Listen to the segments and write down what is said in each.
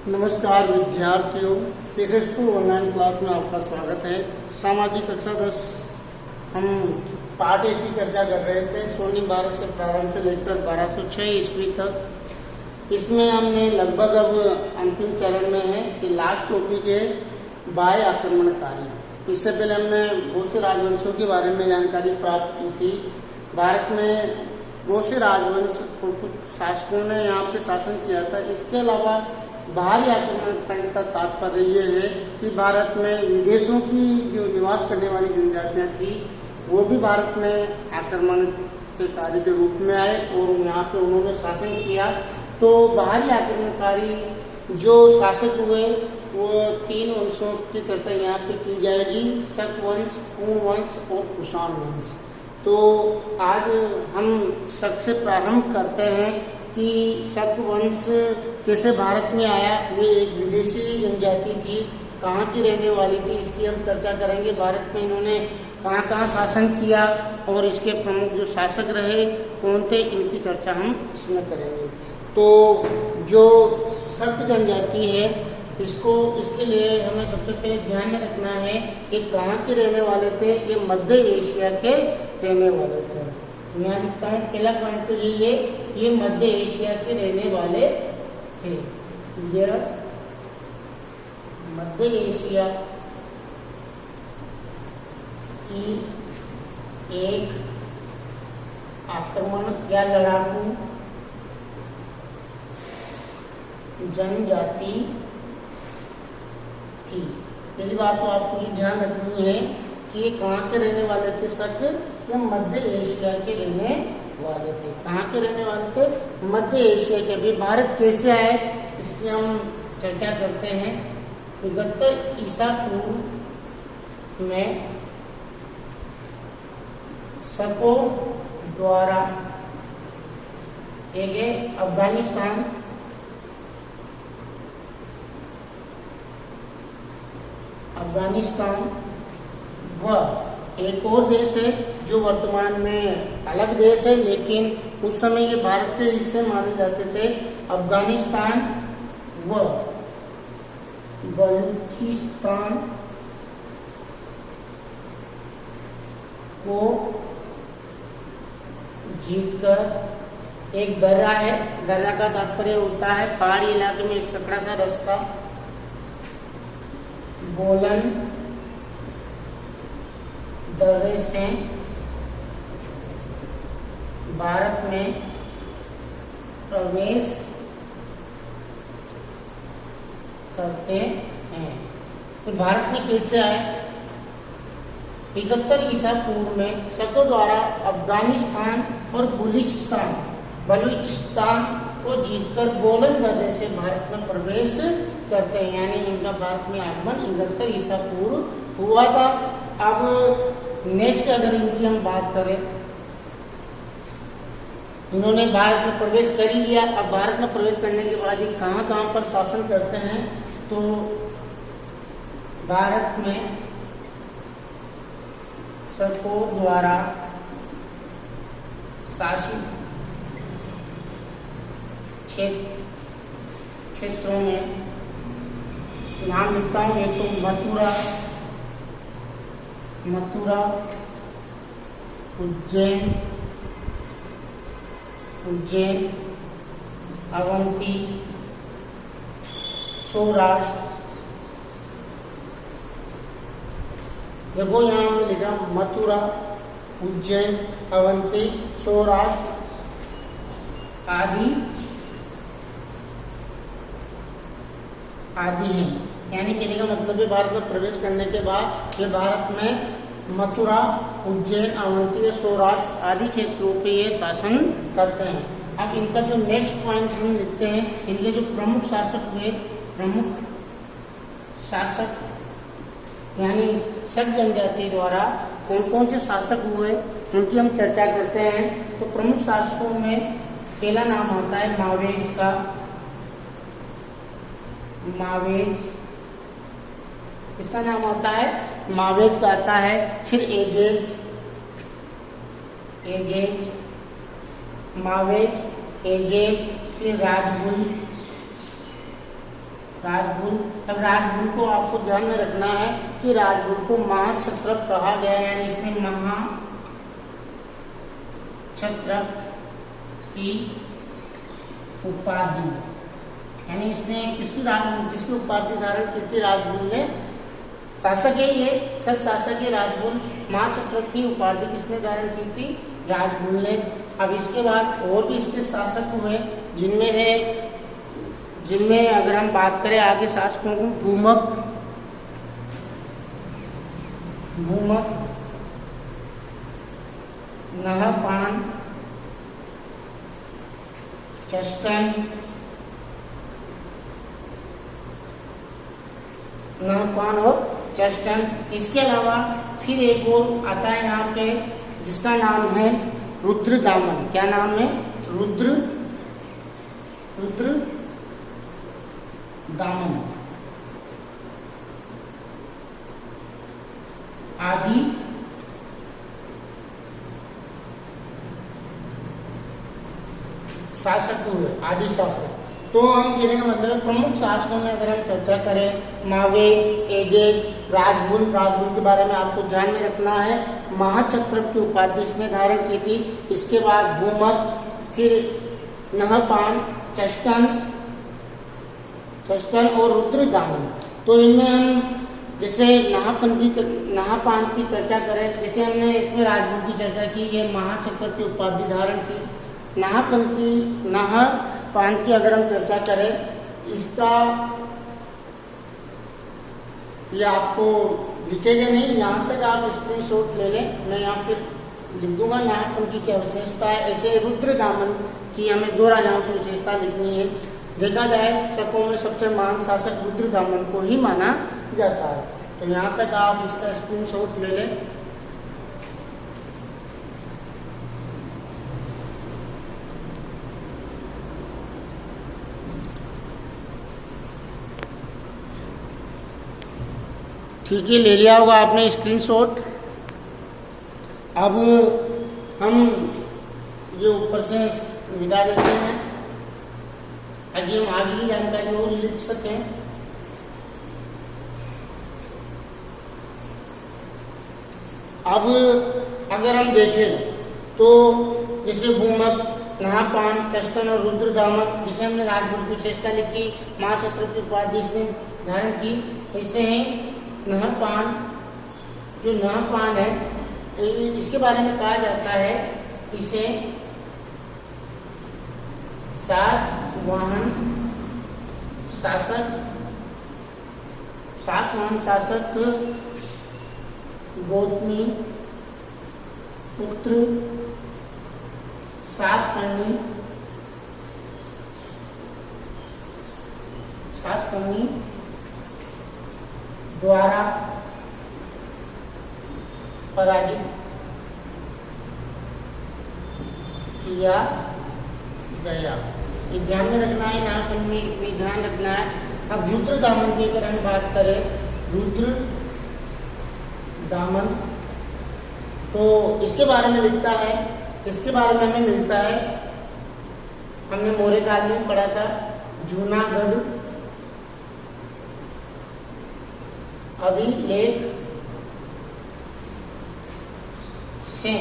नमस्कार विद्यार्थियों, school online class में आपका स्वागत है। सामाजिक कक्षा 10 हम पाठ 1 की चर्चा कर रहे थे। 1612 से प्रारंभ से लेकर 1206 ईस्वी तक। इसमें हमने लगभग अब अंतिम चरण में है कि लास्ट टॉपिक है बाह्य आक्रमणकारी। इससे पहले हमने बहुत से राजवंशों के बारे में जानकारी प्राप्त की थी। भारत में बहुत से राजवंश कुछ शासकों ने यहाँ पे शासन किया था। इसके अलावा बाहरी आक्रमणकारी का तात्पर्य ये है कि भारत में विदेशों की जो निवास करने वाली जनजातियां थी वो भी भारत में आक्रमण के कार्य के रूप में आए और यहाँ पे उन्होंने शासन किया। तो बाहरी आक्रमणकारी जो शासक हुए वो 3 वंशों की चर्चा यहाँ पे की जाएगी, शक वंश, कुंभ वंश और कुषाण वंश। तो आज हम शक से प्रारंभ करते हैं कि शक वंश कैसे भारत में आया। ये एक विदेशी जनजाति थी, कहाँ की रहने वाली थी, इसकी हम चर्चा करेंगे। भारत में इन्होंने कहाँ कहाँ शासन किया और इसके प्रमुख जो शासक रहे कौन थे, इनकी चर्चा हम इसमें करेंगे। तो जो शक जनजाति है इसके लिए हमें सबसे पहले ध्यान में रखना है कि कहाँ के रहने वाले थे। ये मध्य एशिया के रहने वाले थे। यहाँ लिखता हूँ, पहला पॉइंट तो यही है, ये मध्य एशिया के रहने वाले थे। यह मध्य एशिया की एक आक्रमण या लड़ाकू जनजाति थी। पहली बात तो आपको ये ध्यान रखनी है कि कहाँ के रहने वाले थे शक, या मध्य एशिया के रहने वाले थे। कहाँ के रहने वाले थे? मध्य एशिया के। अभी भारत कैसे आए इसकी हम चर्चा करते हैं। इकहत्तर ईसा पूर्व में शकों द्वारा अफगानिस्तान व एक और देश है जो वर्तमान में अलग देश है, लेकिन उस समय ये भारत के हिस्से माने जाते थे। अफगानिस्तान व बलूचिस्तान को जीतकर एक दर्रा है, दर्रा का तात्पर्य होता है पहाड़ी इलाके में एक सकड़ा सा रास्ता, बोलन दर्रे से भारत में प्रवेश करते हैं। तो भारत में कैसे आए? 71 ईसा पूर्व में शकों द्वारा अफगानिस्तान और बलूचिस्तान को जीतकर बोलन दर्रे से भारत में प्रवेश करते हैं। यानी इनका भारत में आगमन 71 ईसा पूर्व हुआ था। अब नेक्स्ट अगर इनकी हम बात करें, इन्होंने भारत में प्रवेश कर ही लिया। अब भारत में प्रवेश करने के बाद ये कहाँ कहाँ पर शासन करते हैं? तो भारत में शकों द्वारा शासित क्षेत्रों में नाम लिखता हूँ। एक तो मथुरा, उज्जैन, अवंती, सौराष्ट्र। देखो यहाँ हमने लिखा मथुरा, उज्जैन, अवंती, सौराष्ट्र आदि है। यानी कहने का मतलब है भारत में प्रवेश करने के बाद ये भारत में मथुरा, उज्जैन, अवंती, सौराष्ट्र आदि क्षेत्रों पे ये शासन करते हैं। अब इनका जो नेक्स्ट पॉइंट हम लिखते हैं, इनके जो प्रमुख शासक हुए, प्रमुख शासक यानी शक जनजाति द्वारा कौन कौन से शासक हुए उनकी हम चर्चा करते हैं। तो प्रमुख शासकों में पहला नाम आता है मावेज का। इसका नाम आता है मावेज का आता है। फिर एजेज, मावेज, एजेज, फिर राजगुल, राजगुल। अब राजगुल को आपको ध्यान में रखना है कि राजगुल को महाक्षत्रप कहा गया है, यानी इसने महाक्षत्रप की उपाधि, यानी इसने किसकी उपाधि धारण की थी? राजगुल ने। शासक है ये, सब शासक है राजगुल। महाक्षत्रप की उपाधि किसने धारण की थी? राजगुल ने। अब इसके बाद और भी इसके शासक हुए, जिनमें अगर हम बात करें आगे शासकों को, भूमक, नहपान, चष्टन, नहपान और चष्टन। इसके अलावा फिर एक और आता है यहाँ पे जिसका नाम है रुद्रदामन। क्या नाम है? रुद्रदामन। आदि शासक हुए, आदि शासक। तो हम कहने का मतलब प्रमुख शासकों में अगर हम चर्चा करें, मावेज, एजेज, राजगुल के बारे में आपको ध्यान में रखना है। महाक्षत्रप की उपाधि इसने धारण की थी। इसके बाद भूमक, फिर नहपान, चष्टन और रुद्रदामन। तो इनमें हम जैसे नहपान की चर्चा करें, जैसे हमने इसमें राजगुल की चर्चा की, ये महाक्षत्रप की उपाधि धारण की। नहपान की अगर हम चर्चा करें, इसका ये आपको लिखेगा नहीं, यहाँ तक आप स्क्रीनशॉट ले लें, मैं यहाँ फिर लिख दूंगा नहपान की क्या विशेषता है। ऐसे रुद्रदामन की हमें 2 राजाओं की विशेषता लिखनी है। देखा जाए शकों में सबसे महान शासक रुद्रदामन को ही माना जाता है। तो यहाँ तक आप इसका स्क्रीनशॉट ले लें। ठीक है, ले लिया होगा आपने स्क्रीनशॉट। अब हम ये ऊपर से मिटा देते हैं ताकि हम आगे की जानकारी और लिख सकें। अब अगर हम देखें तो जैसे भूमक, नहपान, चष्टन और रुद्रदामन, जिसे हमने राजगुल की विशेषता लिखी, महाक्षत्रप की उपाधि इसने धारण की, ऐसे हैं नहपान। जो नहपान है इसके बारे में कहा जाता है इसे सातवाहन शासक गौतमी पुत्र सातकर्णी द्वारा पराजित किया गया। ये ध्यान में रखना है, नापन में ध्यान रखना है। अब रुद्रदामन की अगर हम बात करें, रुद्रदामन तो इसके बारे में लिखता है, इसके बारे में हमें मिलता है, हमने मौर्य काल में पढ़ा था, जूनागढ़ अभिलेख से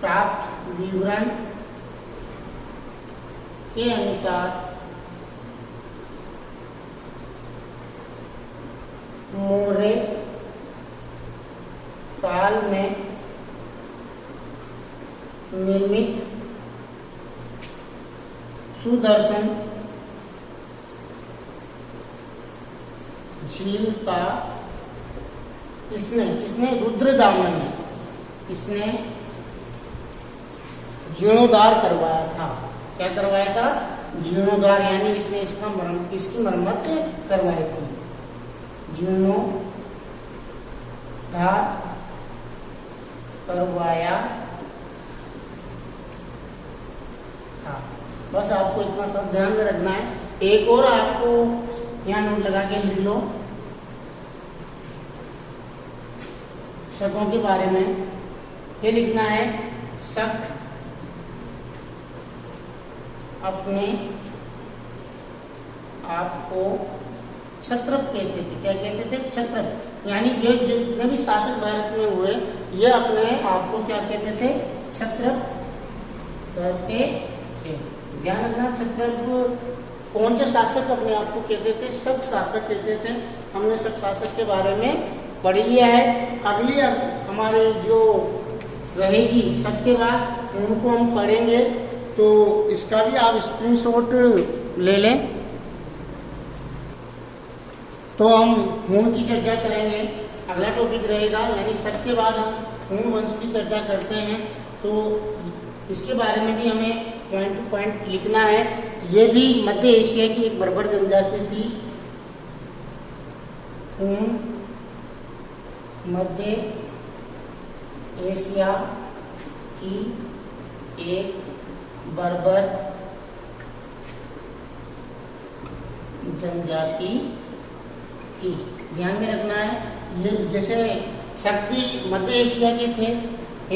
प्राप्त विवरण के अनुसार मौर्य काल में निर्मित सुदर्शन झील का इसने रुद्रदामन ने इसने जीर्णोद्धार करवाया था। क्या करवाया था? जीर्णोद्धार, यानी इसने इसकी मरम्मत करवाई थी। जीर्णोद्धार करवाया था। बस आपको इतना सब ध्यान में रखना है। एक और आपको यहाँ नोट लगा के लिख लो शकों के बारे में। ये लिखना है, शक अपने आपको क्षत्रप कहते थे। क्या कहते थे? क्षत्रप। यानी ये जितने भी शासक भारत में हुए ये अपने आप को क्या कहते थे? क्षत्रप कहते थे। ध्यान रखना, क्षत्रप कौन से शासक अपने आप को कहते थे? शक शासक कहते थे। हमने शक शासक के बारे में पढ़ लिया है। अगली हमारे जो रहेगी शक के बाद उनको हम पढ़ेंगे, तो इसका भी आप स्क्रीनशॉट ले लें। तो हम हूण की चर्चा करेंगे, अगला टॉपिक रहेगा। यानी शक के बाद हम हूण वंश की चर्चा करते हैं, तो इसके बारे में भी हमें पॉइंट टू पॉइंट लिखना है। ये भी मध्य एशिया की एक बर्बर जनजाति थी। हूण मध्य एशिया की एक बर्बर जनजाति थी। ध्यान में रखना है, ये जैसे शक भी मध्य एशिया के थे,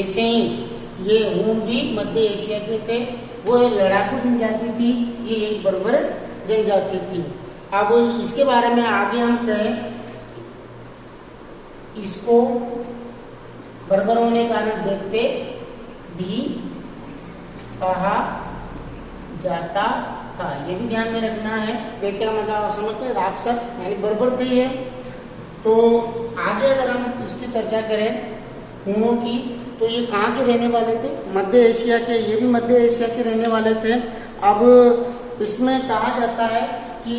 ऐसे ही ये हूण भी मध्य एशिया के थे। वो एक लड़ाकू जनजाति थी, ये एक बर्बर जनजाति थी। अब इसके बारे में आगे हम कहें, इसको बर्बर होने के कारण दैत्य भी कहा जाता था। ये भी ध्यान में रखना है। दैत्य मतलब समझते हैं राक्षस, यानी बर्बर थे ये। तो आगे अगर हम इसकी चर्चा करें हूणों की, तो ये कहाँ के रहने वाले थे? मध्य एशिया के। ये भी मध्य एशिया के रहने वाले थे। अब इसमें कहा जाता है कि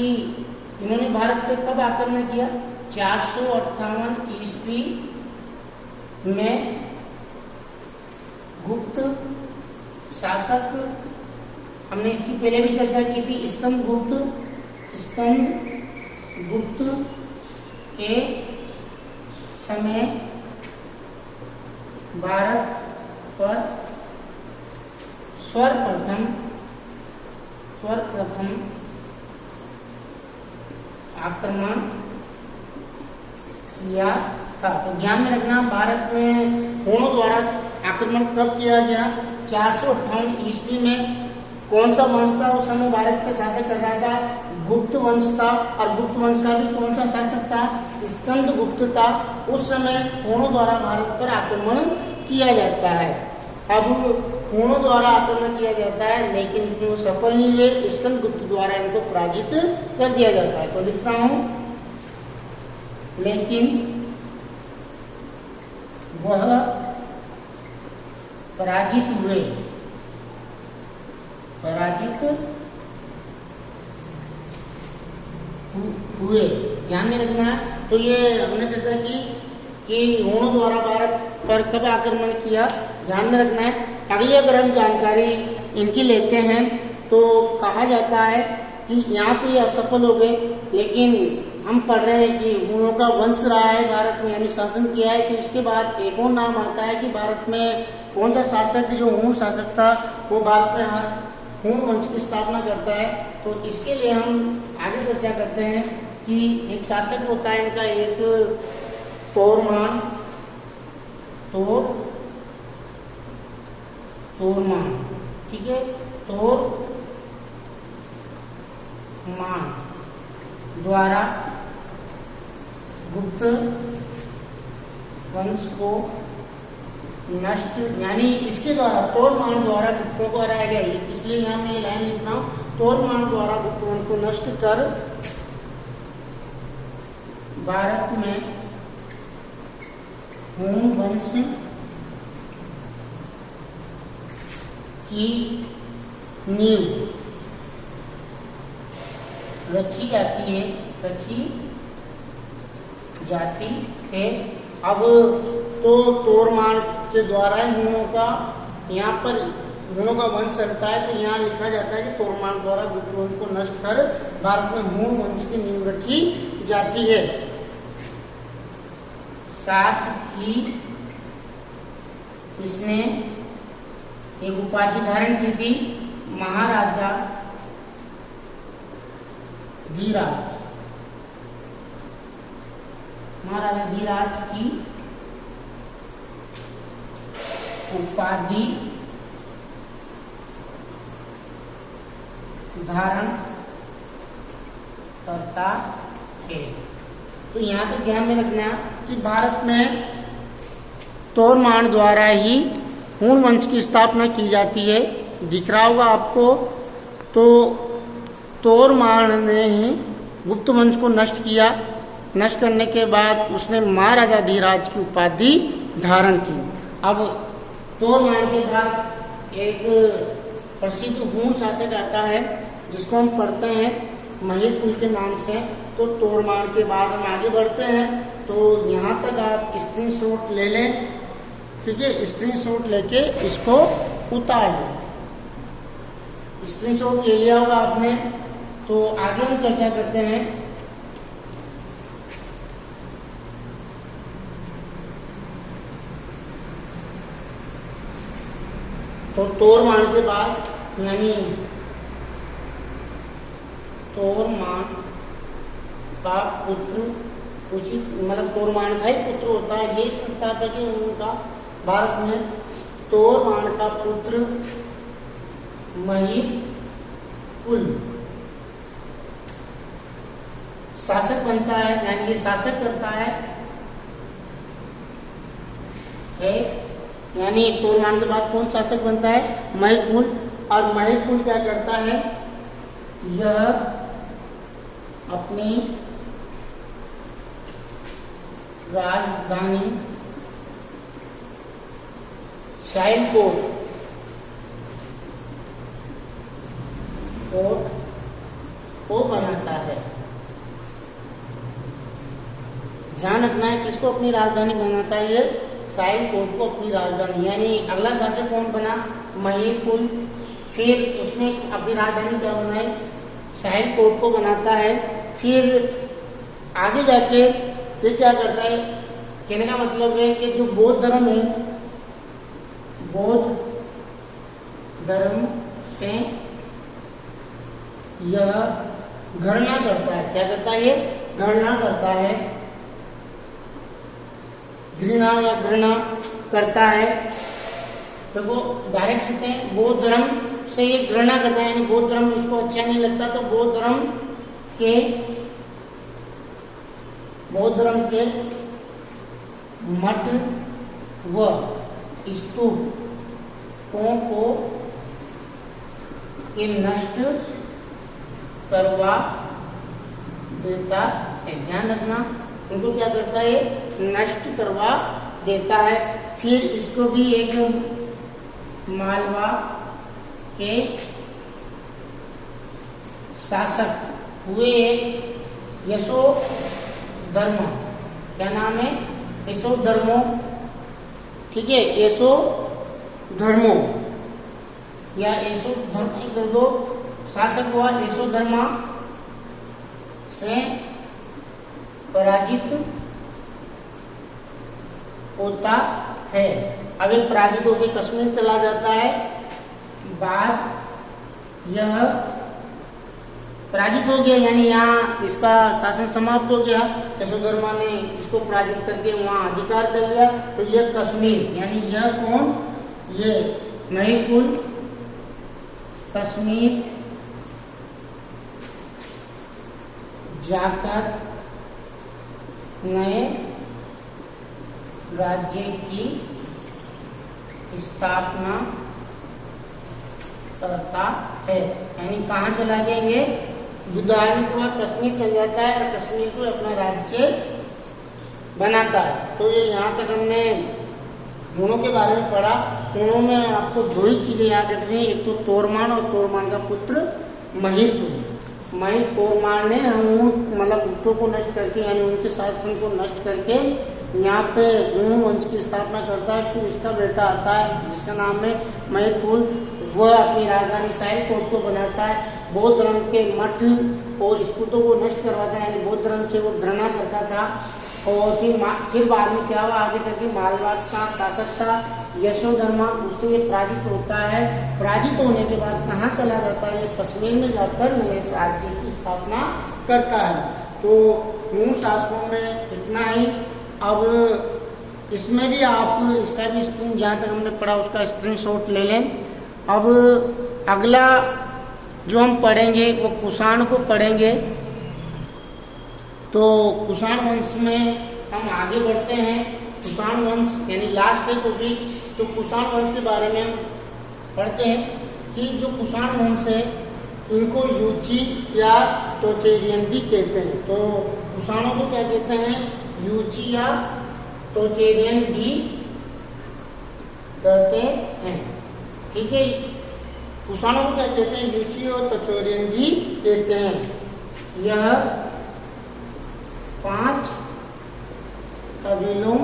इन्होंने भारत पे कब आक्रमण किया? 458 ईस्वी में गुप्त शासक, हमने इसकी पहले भी चर्चा की थी, स्कंद गुप्त के समय भारत पर सर्वप्रथम आक्रमण किया था। तो ध्यान में रखना, भारत में हूणों द्वारा आक्रमण कब किया गया? 458 ईस्वी में। कौन सा वंश था उस समय भारत पे शासक कर रहा था? गुप्त वंश था। और गुप्त वंश का भी कौन सा शासक था? स्कंद गुप्त था। उस समय हूणों द्वारा भारत पर आक्रमण किया जाता है। अब हूणों द्वारा आक्रमण किया जाता है, लेकिन इसमें वो सफल नहीं हुए। स्कंद गुप्त द्वारा इनको पराजित कर दिया जाता है। तो लिखता हूं, लेकिन वह पराजित हुए। ध्यान में रखना है। तो ये हमने चर्चा की कि हूणों द्वारा भारत पर कब आक्रमण किया, ध्यान में रखना है। अगली अगर हम जानकारी इनकी लेते हैं, तो कहा जाता है कि यहाँ तो ये असफल हो गए, लेकिन हम पढ़ रहे हैं कि हूणों का वंश रहा है भारत में, यानी शासन किया है। तो इसके बाद एक और नाम आता है कि भारत में कौन सा शासक जो हूण शासक था, वो भारत में हूण वंश की स्थापना करता है। तो इसके लिए हम आगे चर्चा करते हैं कि एक शासक होता है इनका, एक तोरमान, ठीक है। तोरमान द्वारा गुप्त वंश को नष्ट, यानी इसके द्वारा तोरमान द्वारा गुप्तों को हराया गया। इसलिए यहाँ मैं ये लाइन लिख रहा हूँ, तोरमान द्वारा गुप्त वंश को नष्ट कर भारत में हूण वंश की नींव रखी जाती है। अब तो तोरमान के द्वारा हूणों का, यहाँ पर हूणों का वंश चलता है, तो यहाँ लिखा जाता है कि तोरमान द्वारा गुप्त वंश को नष्ट कर भारत में हूण वंश की नींव रखी जाती है। साथ ही इसने एक उपाधि धारण की थी, महाराजा धीराज की उपाधि धारण करता है। तो यहाँ तक ध्यान में रखना कि भारत में तोरमान द्वारा ही हूण वंश की स्थापना की जाती है। दिख रहा होगा आपको। तो तोरमान ने ही गुप्त वंश को नष्ट किया। नष्ट करने के बाद उसने महाराजा धीराज की उपाधि धारण की। अब तोरमान के बाद एक प्रसिद्ध हूण शासक आता है जिसको हम पढ़ते हैं महिरकुल के नाम से। तो तोरमान के बाद हम आगे बढ़ते हैं। तो यहाँ तक आप स्क्रीनशॉट ले लें, ठीक है। स्क्रीनशॉट लेके इसको उतार लें। स्क्रीनशॉट ले लिया होगा आपने। तो आगे हम चर्चा करते हैं। तो तोरमान के बाद यानी तोरमान का पुत्र उचित मतलब तोरमान का ही पुत्र होता है। ये संस्थापक है उनका भारत में। तोरमान का पुत्र महिरकुल शासक बनता है, यानी ये शासक करता है यानी तोरमान के बाद कौन शासक बनता है? महिरकुल। और महिरकुल क्या करता है? यह अपनी राजधानी शाइलकोट को बनाता है। ध्यान रखना है किसको अपनी राजधानी बनाता है? ये शाइलकोट को अपनी राजधानी। यानी अगला शासक कौन बना? महिरकुल। फिर उसने अपनी राजधानी क्या बनाई? शाइलकोट को बनाता है। फिर आगे जाके ये क्या करता है? कहने का मतलब है कि जो बौद्ध धर्म है, बौद्ध धर्म से यह घृणा करता है। क्या करता है? घृणा करता है, घृणा करता है। तो वो डायरेक्ट लिखते हैं बौद्ध धर्म से ये घृणा करता है, यानी बौद्ध धर्म इसको अच्छा नहीं लगता। तो बौद्ध धर्म के मठ व स्तूपों को ये नष्ट करवा देता है। ध्यान रखना, उनको क्या करता है? नष्ट करवा देता है। फिर इसको भी एक मालवा के शासक हुए यशोधर्म। क्या नाम है? यशोधर्मो। ठीक है, यशोधर्मो या यशोधर्म कर दो। शासक हुआ यशोधर्मा से पराजित होता है। अब ये पराजित होकर कश्मीर चला जाता है। बाद यह पराजित हो गया, यानी यहाँ इसका शासन समाप्त हो गया। यशोधर्मा ने इसको पराजित करके वहां अधिकार कर लिया। तो यह कश्मीर, यानी यह कौन? ये महिरकुल कश्मीर जाकर नए राज्य की स्थापना करता है। यानी कहाँ चला गया? ये युद्ध हारने के बाद कश्मीर चल जाता है और कश्मीर को अपना राज्य बनाता है। तो ये यहाँ तक हमने हूणों के बारे में पढ़ा। हूणों में आपको दो ही चीजें याद रखनी है, एक तो तोरमान और तोरमान का पुत्र महिरकुल। तोरमान ने मतलब गुप्तों को नष्ट करके, यानी उनके शासन को नष्ट करके यहाँ पे हूण वंश की स्थापना करता है। फिर इसका बेटा आता है जिसका नाम है महिरकुल। वह अपनी राजधानी शाइलकोट को बनाता है। बौद्ध धर्म के मठ और स्तूपों को नष्ट करवाता है, यानी बौद्ध धर्म से वो घृणा करता था। और फिर बाद में क्या हुआ? आगे चल के मालवा का शासक था यशोधर्मा, उससे ये पराजित होता है। पराजित होने के बाद कहाँ चला जाता है? ये कश्मीर में जाकर नए राज्य की स्थापना करता है। तो हूण शासकों में इतना ही। अब इसमें भी आप इसका भी स्क्रीन, जहाँ तक हमने पढ़ा उसका स्क्रीनशॉट ले लें। अब अगला जो हम पढ़ेंगे वो कुषाण को पढ़ेंगे। तो कुषाण वंश में हम आगे बढ़ते हैं। कुषाण वंश यानी लास्ट है टॉपिक। तो कुषाण वंश के बारे में हम पढ़ते हैं कि जो कुषाण वंश है इनको यूची या टोचेरियन भी कहते हैं। तो कुषाणों को क्या कहते हैं? यूची या टोचेरियन भी कहते हैं। ठीक है, कुषाणों को क्या कहते हैं? यूची और टोचेरियन भी कहते हैं। यह 5 कबीलों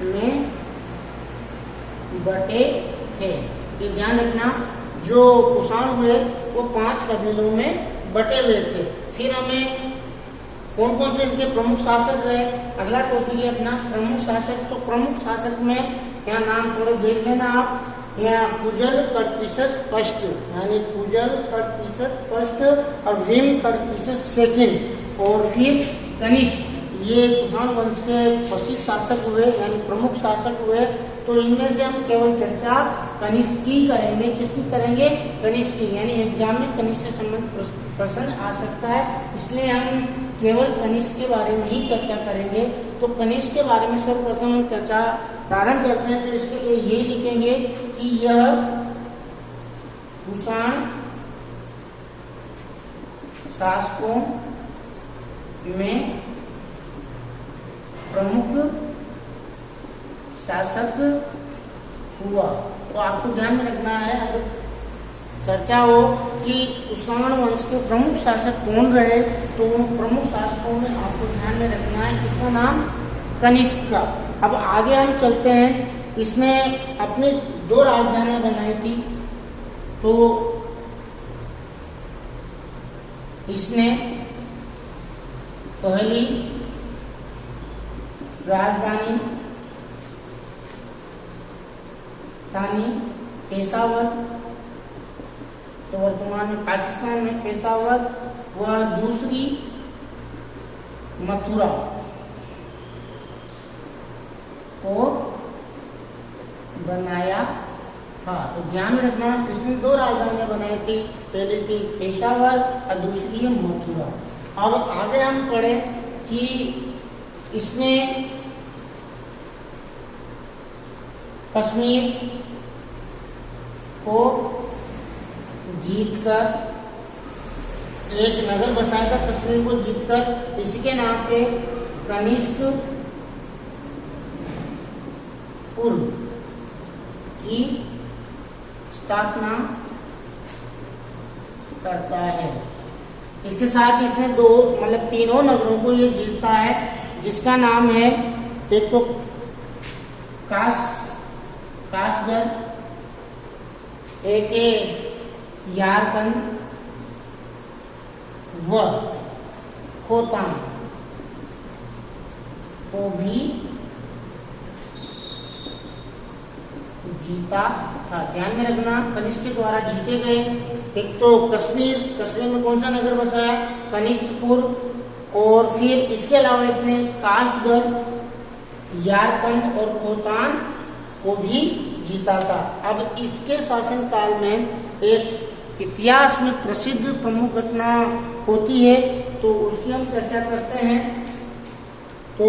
में बटे थे। ये ध्यान रखना, जो कुषाण हुए वो 5 कबीलों में बटे हुए थे। फिर हमें कौन कौन से इनके प्रमुख शासक रहे, अगला टॉपिक है अपना प्रमुख शासक। तो प्रमुख शासक में यहाँ नाम थोड़े देख लेना आप। यहाँ कुजल कड़फिसस फर्स्ट यानी कुजल कड़फिसस फर्स्ट और भीम कड़फिसस सेकंड और फिर कनिष्क, ये कुषाण वंश के प्रसिद्ध शासक हुए यानी प्रमुख शासक हुए। तो इनमें से हम केवल चर्चा कनिष्क की करेंगे। किसकी करेंगे? कनिष्क की। यानी एग्जाम में कनिष्क से संबंधित प्रश्न आ सकता है, इसलिए हम केवल कनिष्क के बारे में ही चर्चा करेंगे। तो कनिष्क के बारे में सर्वप्रथम हम चर्चा प्रारंभ करते हैं। तो इसके लिए ये लिखेंगे कि यह कुषाण शासकों में प्रमुख शासक हुआ। तो आपको ध्यान में रखना है, अगर चर्चा हो कि कुषाण वंश के प्रमुख शासक कौन रहे, तो उन प्रमुख शासकों में आपको ध्यान में रखना है किसका नाम? कनिष्क का। अब आगे हम चलते हैं। इसने अपनी 2 राजधानियां बनाई थी। तो इसने पहली राजधानी पेशावर, तो वर्तमान में पाकिस्तान में पेशावर, वह दूसरी मथुरा को बनाया था। तो ध्यान में रखना, इसने 2 राजधानियां बनाई थी, पहली थी पेशावर और दूसरी है मथुरा। अब आगे हम पढ़े कि इसने कश्मीर को जीतकर एक नगर बसाया था। कश्मीर को जीतकर इसी के नाम पे कनिष्कपुर की स्थापना करता है। इसके साथ इसने 2 मतलब 3 नगरों को ये जीतता है, जिसका नाम है एक तो कासगढ़, एक यारकंद व खोतान को भी जीता था। ध्यान में रखना, कनिष्क के द्वारा जीते गए एक तो कश्मीर में कौन सा नगर बसा है? कनिष्कपुर। और फिर इसके अलावा इसने कासगढ़, यारकंद और खोतान को भी जीता था। अब इसके शासनकाल में एक इतिहास में प्रसिद्ध प्रमुख घटना होती है, तो उसकी हम चर्चा करते हैं। तो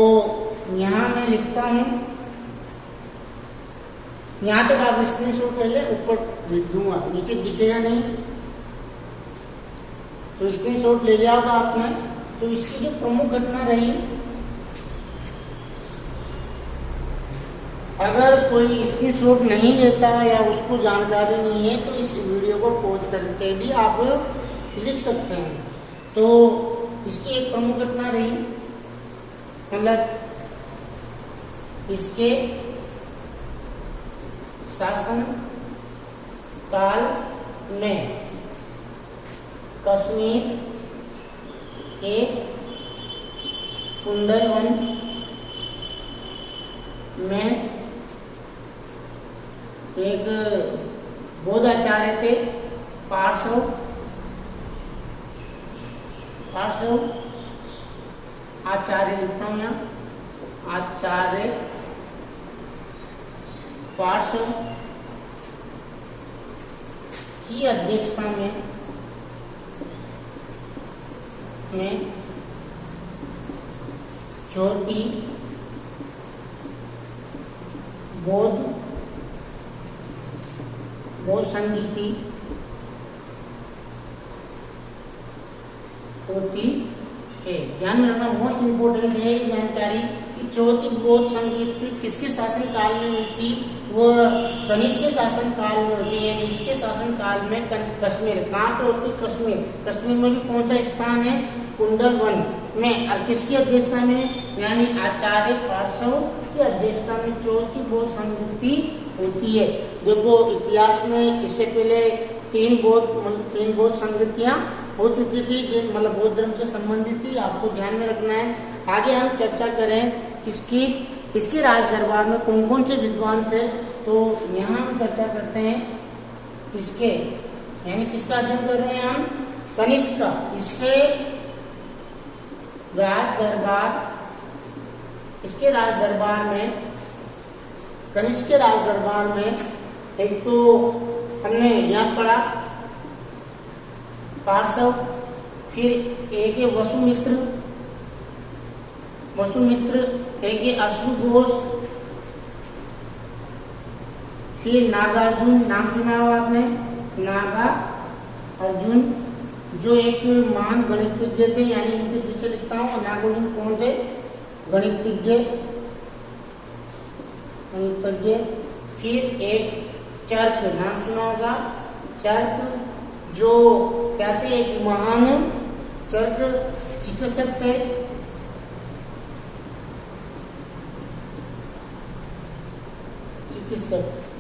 यहाँ मैं लिखता हूँ, यहाँ तक आप स्क्रीनशॉट कर ले, ऊपर लिख दूंगा, नीचे दिखेगा नहीं। तो स्क्रीनशॉट ले लिया होगा आपने। तो इसकी जो प्रमुख घटना रही, अगर कोई स्क्रीनशॉट नहीं लेता या उसको जानकारी नहीं है तो इस वीडियो को पॉज करके भी आप लिख सकते हैं। तो इसकी एक प्रमुख घटना रही, मतलब इसके शासन काल में कश्मीर के कुंडलवन में एक बौद्ध आचार्य थे, पार्श्व आचार्य लिखता हूं यहाँ, आचार्य पार्श्व की अध्यक्षता में चौथी बोध संगीति होती है। ध्यान रखना, मोस्ट इम्पोर्टेंट है ये जानकारी कि चौथी बोध संगीति किसके शासन काल में हुई थी? वो कनिष्क के शासन काल में होती है। यानी इसके शासन काल में कश्मीर, कहाँ पे होती है? कश्मीर। कश्मीर में भी कौन सा स्थान है? कुंडल वन में। और किसकी अध्यक्षता में? यानी आचार्य पार्श्व की अध्यक्षता में चौथी बोध संगीति होती है। देखो इतिहास में इससे पहले तीन बौद्ध संगतियां हो चुकी थी, जो मतलब बौद्ध धर्म से संबंधित थी। आपको ध्यान में रखना है। आगे हम चर्चा करें इसके राज दरबार में कौन कौन से विद्वान थे। तो यहाँ हम चर्चा करते हैं इसके, यानी किसका अध्ययन कर रहे हैं हम? कनिष्क का। इसके राज दरबार में कनिष्क के राज दरबार में एक तो हमने यहाँ पढ़ा पार्श्व, फिर एक है वसुमित्र, एक है अश्वघोष, फिर नागार्जुन, नाम सुना होगा आपने, नागार्जुन जो एक महान गणितज्ञ थे। यानी इनके पीछे लिखता हूँ नागार्जुन कौन थे? गणितज्ञ। फिर एक चर्क, नाम सुना होगा, चर्क जो क्या थे? एक महान चर्क चिकित्सक थे।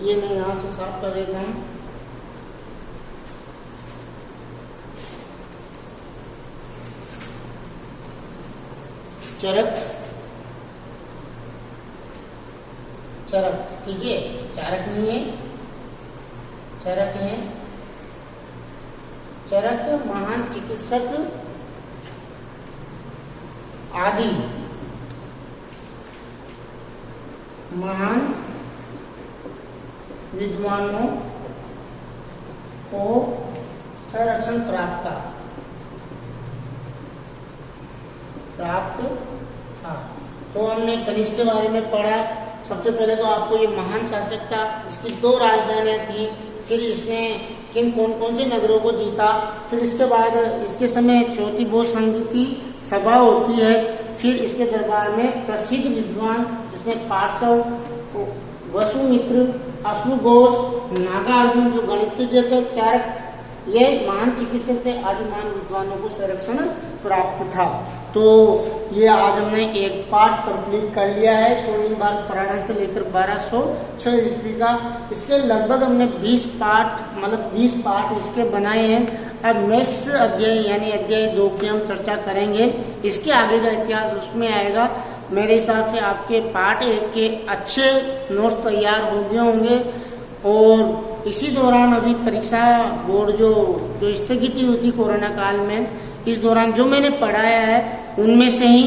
ये मैं यहाँ से साफ कर देता हूँ। चरक, ठीक है, चारक नहीं है, चरक है। चरक महान चिकित्सक आदि महान विद्वानों को संरक्षण प्राप्त था। तो हमने कनिष्क के बारे में पढ़ा। सबसे पहले तो आपको ये महान शासक था, इसकी 2 राजधानियां थी। फिर इसने कौन से नगरों को जीता। फिर इसके बाद इसके समय चौथी बोध संगीति सभा होती है। फिर इसके दरबार में प्रसिद्ध विद्वान जिसमें पार्श्व, वसुमित्र, अश्वघोष, नागार्जुन जो गणितज्ञ थे, चारक ये महान चिकित्सक थे, आदि महान विद्वानों को संरक्षण प्राप्त था। तो ये आज हमने एक पार्ट कंप्लीट कर लिया है स्वर्णिम भारत प्रारंभ से लेकर 1206 ईस्वी का। इसके लगभग हमने 20 पार्ट इसके बनाए हैं। अब नेक्स्ट अध्याय यानी अध्याय 2 की हम चर्चा करेंगे। इसके आगे का इतिहास उसमें आएगा। मेरे हिसाब से आपके पार्ट 1 के अच्छे नोट्स तैयार हो गए होंगे। और इसी दौरान अभी परीक्षा बोर्ड जो स्थगित हुई थी कोरोना काल में, इस दौरान जो मैंने पढ़ाया है उनमें से ही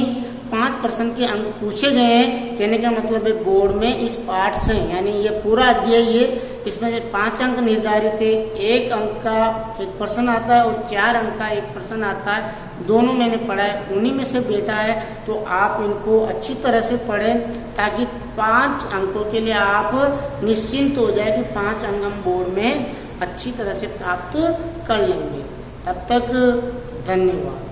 5% के अंक पूछे गए हैं। कहने का मतलब है बोर्ड में इस पार्ट से, यानी ये पूरा अध्याय ये इसमें से 5 अंक निर्धारित है। 1 अंक का 1 प्रश्न आता है और 4 अंक का 1 प्रश्न आता है। दोनों मैंने पढ़ा है, उन्हीं में से बेटा है। तो आप इनको अच्छी तरह से पढ़ें ताकि 5 अंकों के लिए आप निश्चिंत हो जाए कि 5 अंक हम बोर्ड में अच्छी तरह से प्राप्त कर लेंगे। तब तक धन्यवाद।